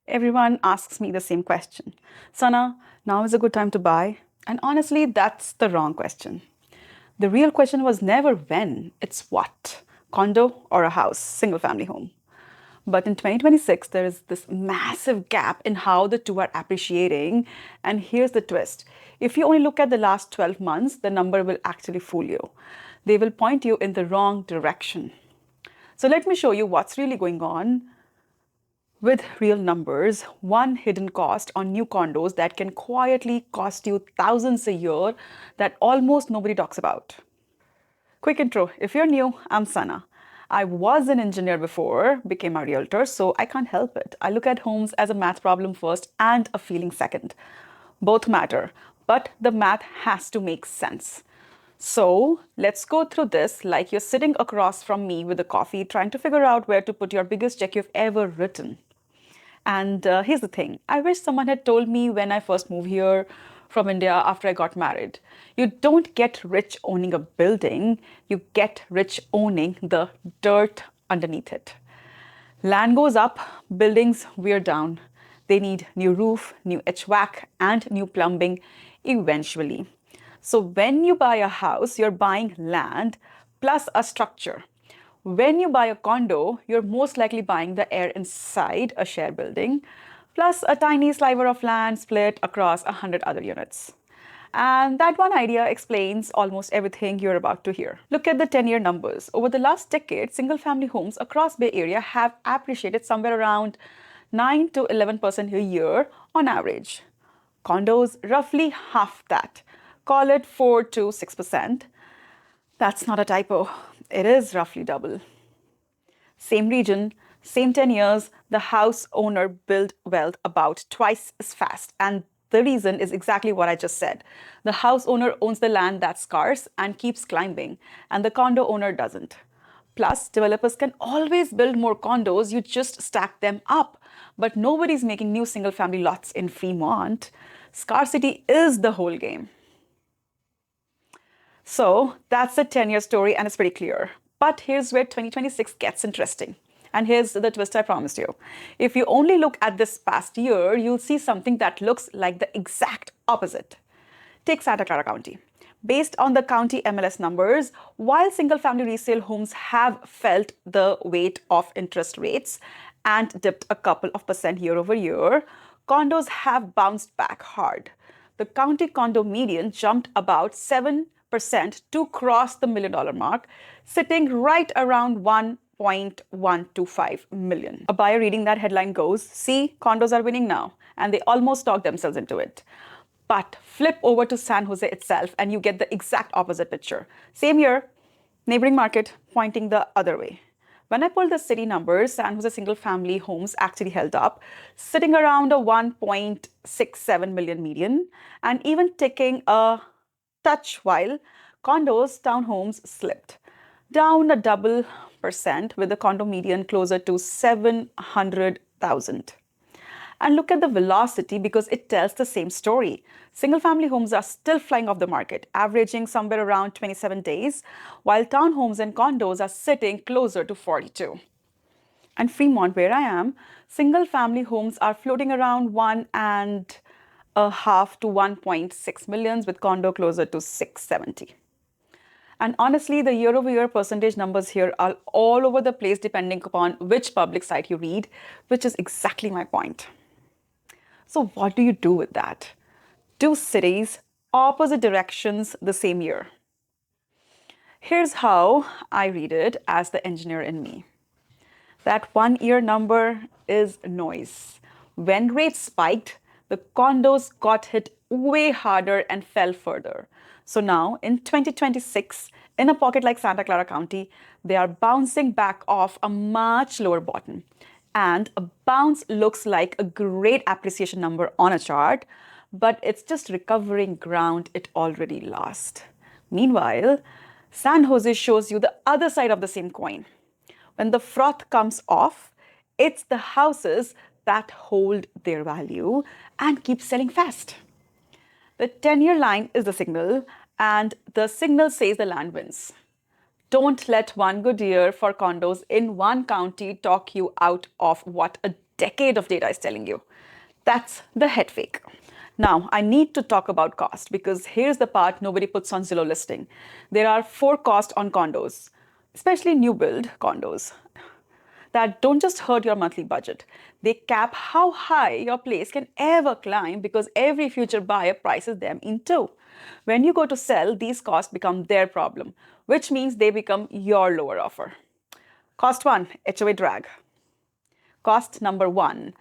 Everyone asks me the same question. Sana, now is a good time to buy? And honestly, that's the wrong question. The real question was never when, it's what. Condo or a house, single family home. But in 2026, there is this massive gap in how the two are appreciating. And here's the twist: if you only look at the last 12 months, the number will actually fool you. They will point you in the wrong direction. So let me show you what's really going on with real numbers. One hidden cost on new condos that can quietly cost you thousands a year that almost nobody talks about. Quick intro. If you're new, I'm Sanna. I was an engineer before, became a realtor, so I can't help it. I look at homes as a math problem first and a feeling second. Both matter, but the math has to make sense. So let's go through this like you're sitting across from me with a coffee, trying to figure out where to put your biggest check you've ever written. And here's the thing: I wish someone had told me when I first moved here from India after I got married. You don't get rich owning a building, you get rich owning the dirt underneath it. Land goes up, buildings wear down. They need new roof, new HVAC, and new plumbing eventually. So when you buy a house, you're buying land plus a structure. When you buy a condo, you're most likely buying the air inside a shared building, plus a tiny sliver of land split across 100 other units. And that one idea explains almost everything you're about to hear. Look at the 10-year numbers. Over the last decade, single-family homes across Bay Area have appreciated somewhere around 9 to 11% a year on average. Condos, roughly half that. Call it 4 to 6%. That's not a typo. It is roughly double. Same region, same 10 years, the house owner built wealth about twice as fast. And the reason is exactly what I just said. The house owner owns the land that's scarce and keeps climbing, and the condo owner doesn't. Plus, developers can always build more condos, you just stack them up. But nobody's making new single family lots in Fremont. Scarcity is the whole game. So that's the 10-year story, and it's pretty clear. But here's where 2026 gets interesting. And here's the twist I promised you. If you only look at this past year, you'll see something that looks like the exact opposite. Take Santa Clara County. Based on the county MLS numbers, while single-family resale homes have felt the weight of interest rates and dipped a couple of percent year over year, condos have bounced back hard. The county condo median jumped about 7% to cross the $1 million mark, sitting right around 1.125 million. A buyer reading that headline goes, "See, condos are winning now," and they almost talk themselves into it. But flip over to San Jose itself and you get the exact opposite picture. Same year, neighboring market pointing the other way. When I pulled the city numbers, San Jose single family homes actually held up, sitting around a 1.67 million median and even ticking a touch, while condos, townhomes slipped down a double percent, with the condo median closer to 700,000. And look at the velocity, because it tells the same story. Single family homes are still flying off the market, averaging somewhere around 27 days, while townhomes and condos are sitting closer to 42. And Fremont, where I am, single family homes are floating around 1.5 to 1.6 millions, with condo closer to 670. And honestly, the year-over-year percentage numbers here are all over the place depending upon which public site you read, which is exactly my point. So what do you do with that? Two cities, opposite directions the same year. Here's how I read it as the engineer in me. That 1 year number is noise. When rates spiked, the condos got hit way harder and fell further. So now in 2026, in a pocket like Santa Clara County, they are bouncing back off a much lower bottom. And a bounce looks like a great appreciation number on a chart, but it's just recovering ground it already lost. Meanwhile, San Jose shows you the other side of the same coin. When the froth comes off, it's the houses that hold their value and keep selling fast. The 10-year line is the signal, and the signal says the land wins. Don't let one good year for condos in one county talk you out of what a decade of data is telling you. That's the head fake. Now, I need to talk about cost because here's the part nobody puts on Zillow listing. There are 4 costs on condos, especially new build condos, that don't just hurt your monthly budget. They cap how high your place can ever climb because every future buyer prices them in two. When you go to sell, these costs become their problem, which means they become your lower offer. Cost 1, HOA drag. Cost number 1.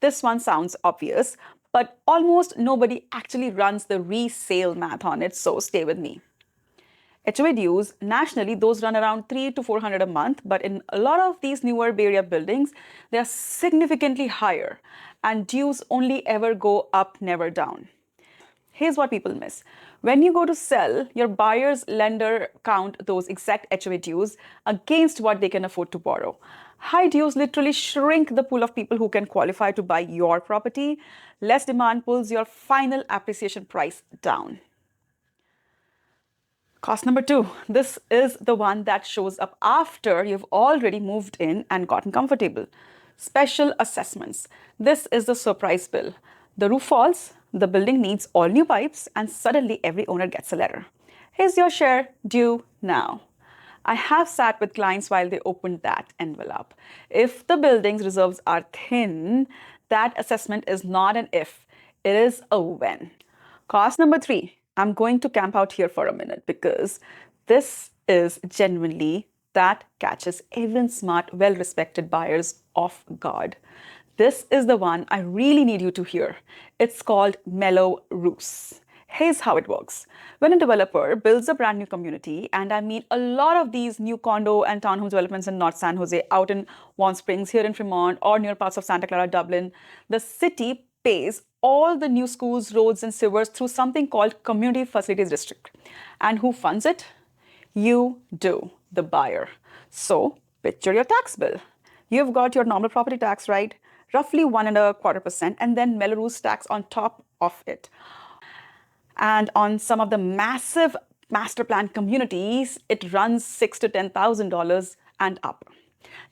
This one sounds obvious, but almost nobody actually runs the resale math on it, so stay with me. HOA dues, nationally, those run around $300 to $400 a month, but in a lot of these newer Bay Area buildings, they are significantly higher, and dues only ever go up, never down. Here's what people miss. When you go to sell, your buyer's lender count those exact HOA dues against what they can afford to borrow. High dues literally shrink the pool of people who can qualify to buy your property. Less demand pulls your final appreciation price down. Cost number 2. This is the one that shows up after you've already moved in and gotten comfortable. Special assessments. This is the surprise bill. The roof falls, the building needs all new pipes, and suddenly every owner gets a letter. Here's your share, due now. I have sat with clients while they opened that envelope. If the building's reserves are thin, that assessment is not an if, it is a when. Cost number 3. I'm going to camp out here for a minute because this is genuinely that catches even smart, well-respected buyers off guard. This is the one I really need you to hear. It's called Mello-Roos. Here's how it works. When a developer builds a brand new community, and I mean a lot of these new condo and townhome developments in North San Jose, out in Warm Springs, here in Fremont, or near parts of Santa Clara, Dublin, the city pays all the new schools, roads, and sewers through something called Community Facilities District. And who funds it? You do, the buyer. So picture your tax bill. You've got your normal property tax, right? Roughly 1.25%, and then Mello-Roos tax on top of it. And on some of the massive master plan communities, it runs $6,000 to $10,000 and up.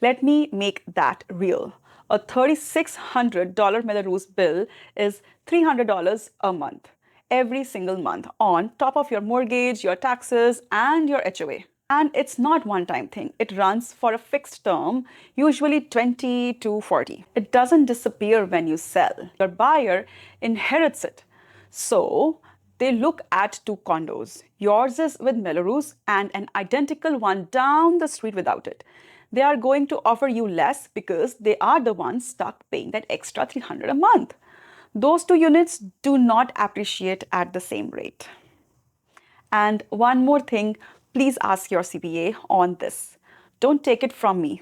Let me make that real. A $3,600 Mello-Roos bill is $300 a month, every single month, on top of your mortgage, your taxes, and your HOA. And it's not one-time thing. It runs for a fixed term, usually 20 to 40. It doesn't disappear when you sell. Your buyer inherits it. So they look at 2 condos. Yours is with Mello-Roos and an identical one down the street without it. They are going to offer you less because they are the ones stuck paying that extra $300 a month. Those 2 units do not appreciate at the same rate. And one more thing, please ask your CPA on this. Don't take it from me,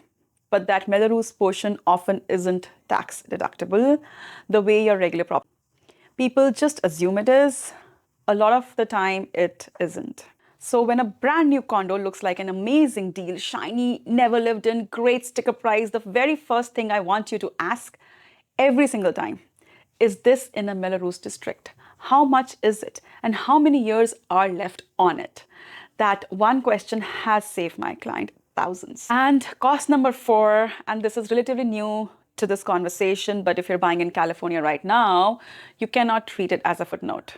but that Mello-Roos portion often isn't tax deductible the way your regular property. People just assume it is. A lot of the time, it isn't. So when a brand new condo looks like an amazing deal, shiny, never lived in, great sticker price, the very first thing I want you to ask every single time, is this in a Mello-Roos district? How much is it? And how many years are left on it? That one question has saved my client thousands. And cost number 4, and this is relatively new to this conversation, but if you're buying in California right now, you cannot treat it as a footnote.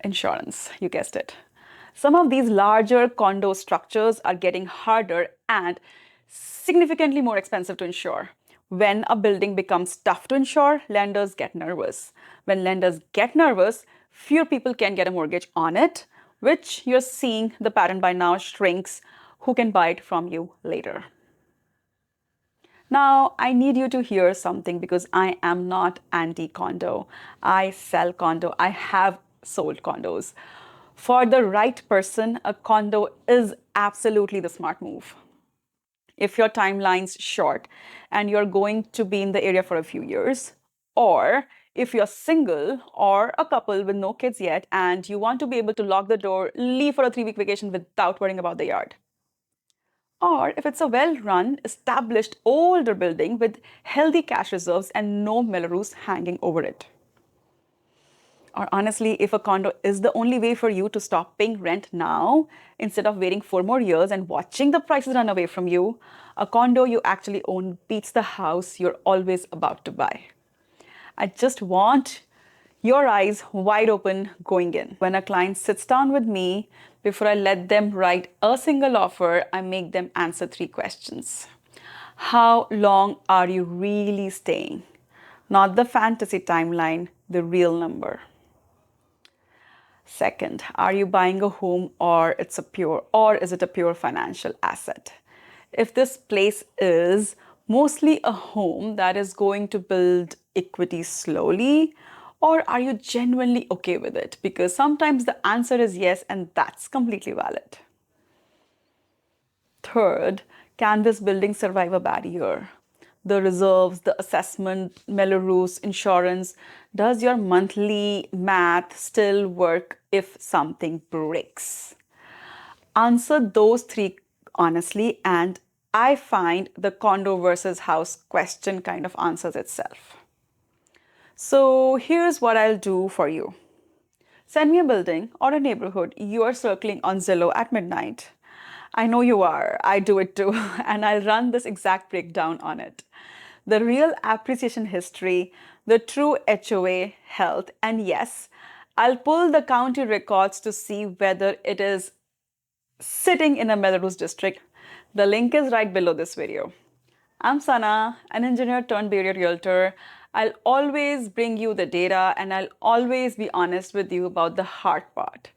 Insurance, you guessed it. Some of these larger condo structures are getting harder and significantly more expensive to insure. When a building becomes tough to insure, lenders get nervous. When lenders get nervous, fewer people can get a mortgage on it, which you're seeing the pattern by now shrinks who can buy it from you later. Now, I need you to hear something because I am not anti-condo. I sell condo. I have sold condos. For the right person, a condo is absolutely the smart move. If your timeline's short and you're going to be in the area for a few years, or if you're single or a couple with no kids yet and you want to be able to lock the door, leave for a 3-week vacation without worrying about the yard. Or if it's a well-run, established, older building with healthy cash reserves and no Mello-Roos hanging over it. Or honestly, if a condo is the only way for you to stop paying rent now, instead of waiting 4 more years and watching the prices run away from you, a condo you actually own beats the house you're always about to buy. I just want your eyes wide open going in. When a client sits down with me, before I let them write a single offer, I make them answer 3 questions. How long are you really staying? Not the fantasy timeline, the real number. Second, are you buying a home or is it a pure financial asset? If this place is mostly a home that is going to build equity slowly, or are you genuinely okay with it? Because sometimes the answer is yes, and that's completely valid. Third, can this building survive a bad year? The reserves, the assessment, Mello-Roos, insurance. Does your monthly math still work if something breaks? Answer those 3 honestly, and I find the condo versus house question kind of answers itself. So here's what I'll do for you. Send me a building or a neighborhood you are circling on Zillow at midnight. I know you are. I do it too. And I'll run this exact breakdown on it. The real appreciation history, the true HOA health, and yes, I'll pull the county records to see whether it is sitting in a Mello-Roos district. The link is right below this video. I'm Sanna, an engineer turned Bay Area realtor. I'll always bring you the data and I'll always be honest with you about the hard part.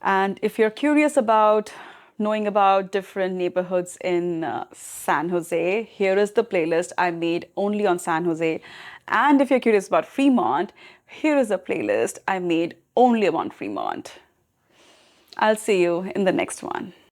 And if you're curious about knowing about different neighborhoods in San Jose, here is the playlist I made only on San Jose. And if you're curious about Fremont, here is a playlist I made only on Fremont. I'll see you in the next one.